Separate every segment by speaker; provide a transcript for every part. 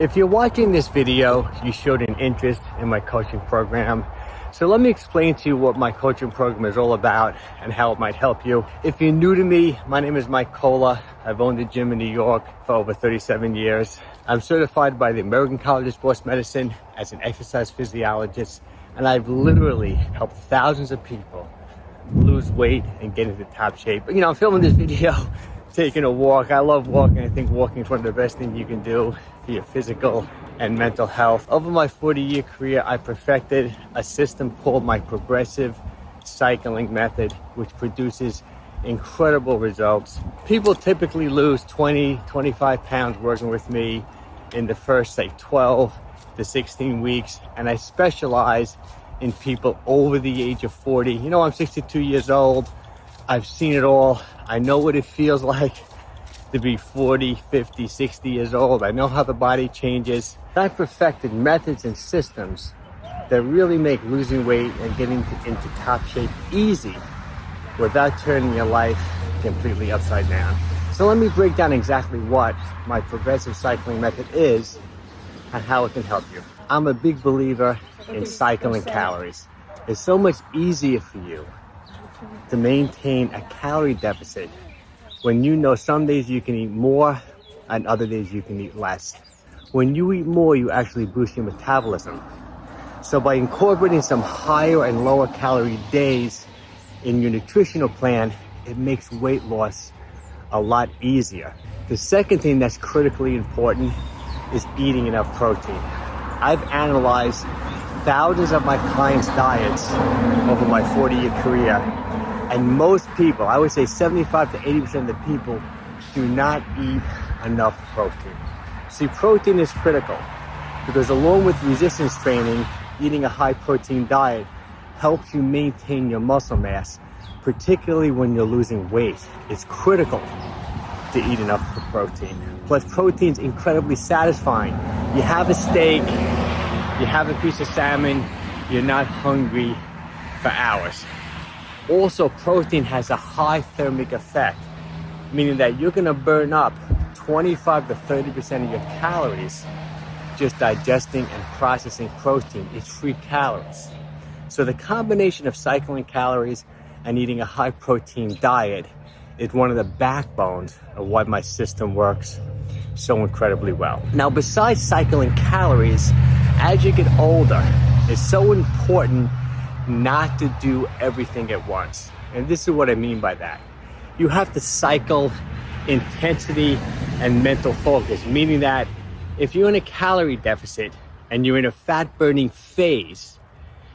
Speaker 1: If you're watching this video, you showed an interest in my coaching program. So let me explain to you what my coaching program is all about and how it might help you. If you're new to me, my name is Mike Cola. I've owned a gym in New York for over 37 years. I'm certified by the American College of Sports Medicine as an exercise physiologist, and I've literally helped thousands of people lose weight and get into top shape. You know, I'm filming this video taking a walk. I love walking. I think walking is one of the best things you can do for your physical and mental health. Over my 40-year career, I perfected a system called my progressive cycling method, which produces incredible results. People typically lose 20, 25 pounds working with me in the first, say, 12 to 16 weeks. And I specialize in people over the age of 40. You know, I'm 62 years old. I've seen it all. I know what it feels like to be 40, 50, 60 years old. I know how the body changes. I've perfected methods and systems that really make losing weight and getting into top shape easy without turning your life completely upside down. So let me break down exactly what my progressive cycling method is and how it can help you. I'm a big believer in cycling calories. It's so much easier for you to maintain a calorie deficit when you know some days you can eat more and other days you can eat less. When you eat more, you actually boost your metabolism. So by incorporating some higher and lower calorie days in your nutritional plan, it makes weight loss a lot easier. The second thing that's critically important is eating enough protein. I've analyzed thousands of my clients' diets over my 40-year career, and most people, I would say 75 to 80% of the people, do not eat enough protein. See, protein is critical because along with resistance training, eating a high protein diet helps you maintain your muscle mass, particularly when you're losing weight. It's critical to eat enough protein. Plus, protein's incredibly satisfying. You have a steak, you have a piece of salmon, you're not hungry for hours. Also, protein has a high thermic effect, meaning that you're gonna burn up 25 to 30% of your calories just digesting and processing protein. It's free calories. So the combination of cycling calories and eating a high protein diet is one of the backbones of why my system works so incredibly well. Now, besides cycling calories, as you get older, it's so important not to do everything at once. And this is what I mean by that. You have to cycle intensity and mental focus, meaning that if you're in a calorie deficit and you're in a fat burning phase,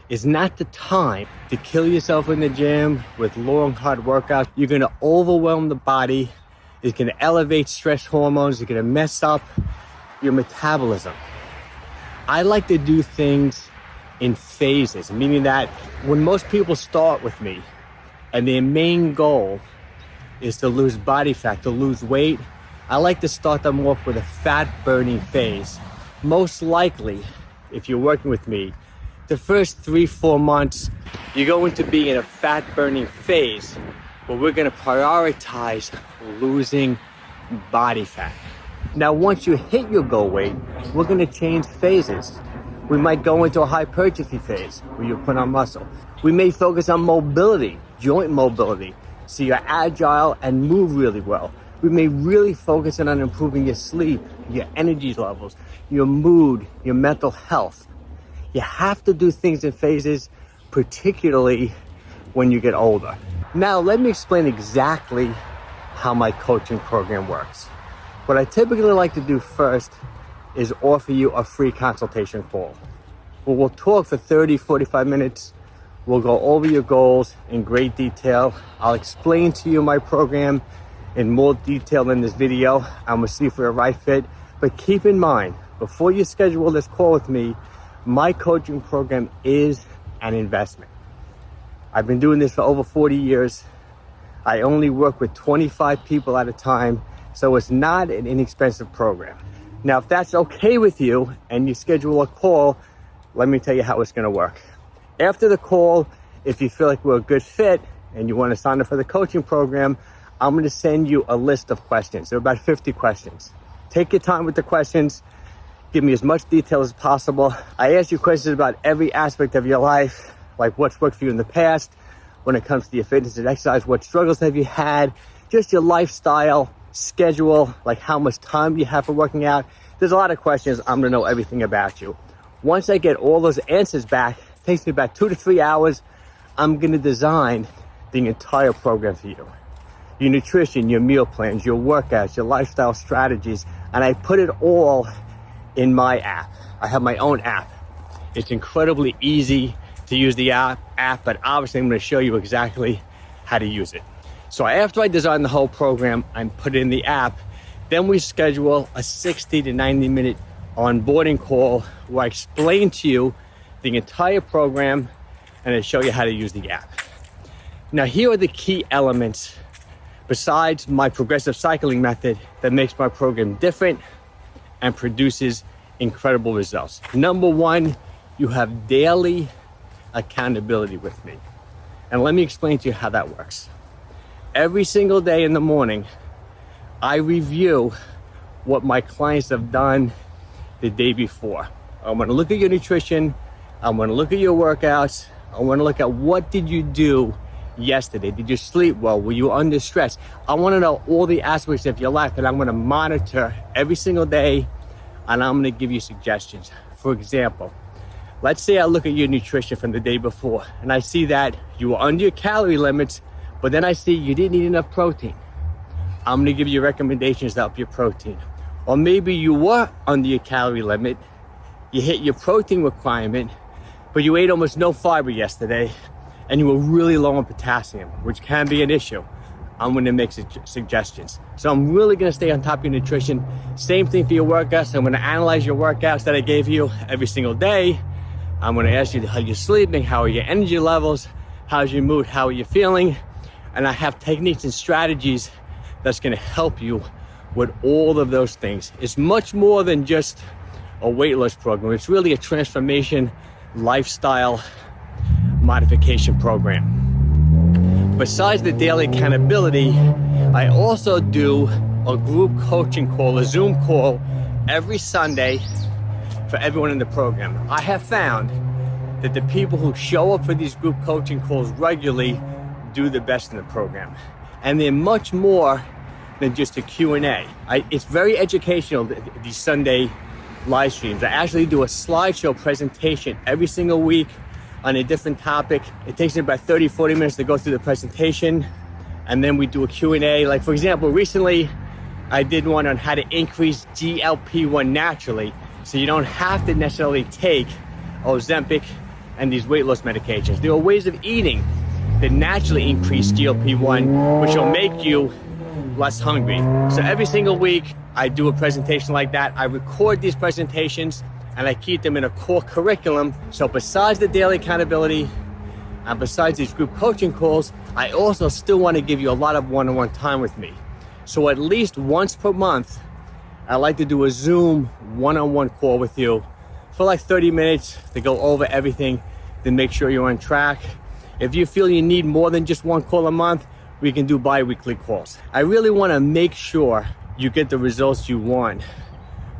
Speaker 1: it's not the time to kill yourself in the gym with long, hard workouts. You're gonna overwhelm the body. It's gonna elevate stress hormones. It's gonna mess up your metabolism. I like to do things in phases, meaning that when most people start with me and their main goal is to lose body fat, to lose weight, I like to start them off with a fat burning phase. Most likely, if you're working with me, the first 3-4 months, you're going to be in a fat burning phase where we're gonna prioritize losing body fat. Now, once you hit your goal weight, we're gonna change phases. We might go into a hypertrophy phase where you put on muscle. We may focus on mobility, joint mobility, so you're agile and move really well. We may really focus on improving your sleep, your energy levels, your mood, your mental health. You have to do things in phases, particularly when you get older. Now, let me explain exactly how my coaching program works. What I typically like to do first is offer you a free consultation call. We'll talk for 30, 45 minutes. We'll go over your goals in great detail. I'll explain to you my program in more detail in this video. I'm gonna see if we're a right fit. But keep in mind, before you schedule this call with me, my coaching program is an investment. I've been doing this for over 40 years. I only work with 25 people at a time, so it's not an inexpensive program. Now, if that's okay with you and you schedule a call, let me tell you how it's gonna work. After the call, if you feel like we're a good fit and you wanna sign up for the coaching program, I'm gonna send you a list of questions. There are about 50 questions. Take your time with the questions. give me as much detail as possible. I ask you questions about every aspect of your life, like what's worked for you in the past, when it comes to your fitness and exercise, what struggles have you had, just your lifestyle, schedule, like how much time you have for working out. There's a lot of questions. I'm gonna know everything about you. Once I get all those answers back, it takes me about 2 to 3 hours, I'm gonna design the entire program for you. Your nutrition, your meal plans, your workouts, your lifestyle strategies, and I put it all in my app. I have my own app. It's incredibly easy to use the app, but obviously I'm gonna show you exactly how to use it. So after I design the whole program and put it in the app, then we schedule a 60 to 90 minute onboarding call where I explain to you the entire program and I show you how to use the app. Now here are the key elements besides my progressive cycling method that makes my program different and produces incredible results. Number one, you have daily accountability with me. And let me explain to you how that works. Every single day in the morning, I review what my clients have done the day before. I want to look at your nutrition. I want to look at your workouts. I want to look at what did you do yesterday? Did you sleep well? Were you under stress? I want to know all the aspects of your life that I'm going to monitor every single day, and I'm going to give you suggestions. For example, let's say I look at your nutrition from the day before and I see that you were under your calorie limits, but then I see you didn't eat enough protein. I'm going to give you recommendations to up your protein. Or maybe you were under your calorie limit, you hit your protein requirement, but you ate almost no fiber yesterday and you were really low on potassium, which can be an issue. I'm going to make suggestions. So I'm really going to stay on top of your nutrition. Same thing for your workouts. I'm going to analyze your workouts that I gave you every single day. I'm going to ask you how you're sleeping, how are your energy levels, how's your mood, how are you feeling? And I have techniques and strategies that's going to help you with all of those things. It's much more than just a weight loss program. It's really a transformation lifestyle modification program. Besides the daily accountability, I also do a group coaching call, a Zoom call every Sunday for everyone in the program. I have found that the people who show up for these group coaching calls regularly do the best in the program. And they're much more than just a Q&A. It's very educational, these Sunday live streams. I actually do a slideshow presentation every single week on a different topic. It takes me about 30, 40 minutes to go through the presentation. And then we do a Q&A. Like for example, recently I did one on how to increase GLP-1 naturally. So you don't have to necessarily take Ozempic and these weight loss medications. There are ways of eating that naturally increase GLP-1, which will make you less hungry. So every single week I do a presentation like that. I record these presentations and I keep them in a core curriculum. So besides the daily accountability and besides these group coaching calls, I also still want to give you a lot of one-on-one time with me. So at least once per month, I like to do a Zoom one-on-one call with you for like 30 minutes to go over everything, to make sure you're on track. If you feel you need more than just one call a month, we can do bi-weekly calls. I really want to make sure you get the results you want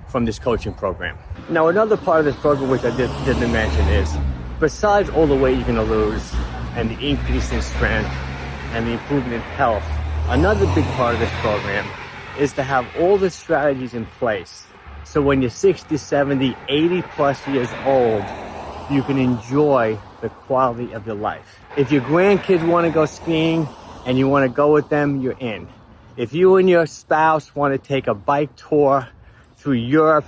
Speaker 1: from this coaching program. Now, another part of this program, which I didn't mention, is besides all the weight you're going to lose and the increase in strength and the improvement in health, another big part of this program is to have all the strategies in place. So when you're 60, 70, 80 plus years old, you can enjoy the quality of your life. If your grandkids want to go skiing and you want to go with them, you're in. If you and your spouse want to take a bike tour through Europe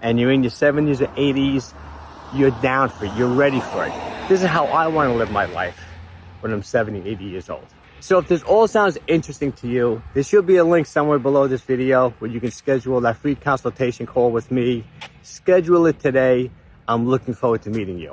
Speaker 1: and you're in your 70s or 80s, you're down for it, you're ready for it. This is how I want to live my life when I'm 70, 80 years old. So if this all sounds interesting to you, there should be a link somewhere below this video where you can schedule that free consultation call with me. Schedule it today. I'm looking forward to meeting you.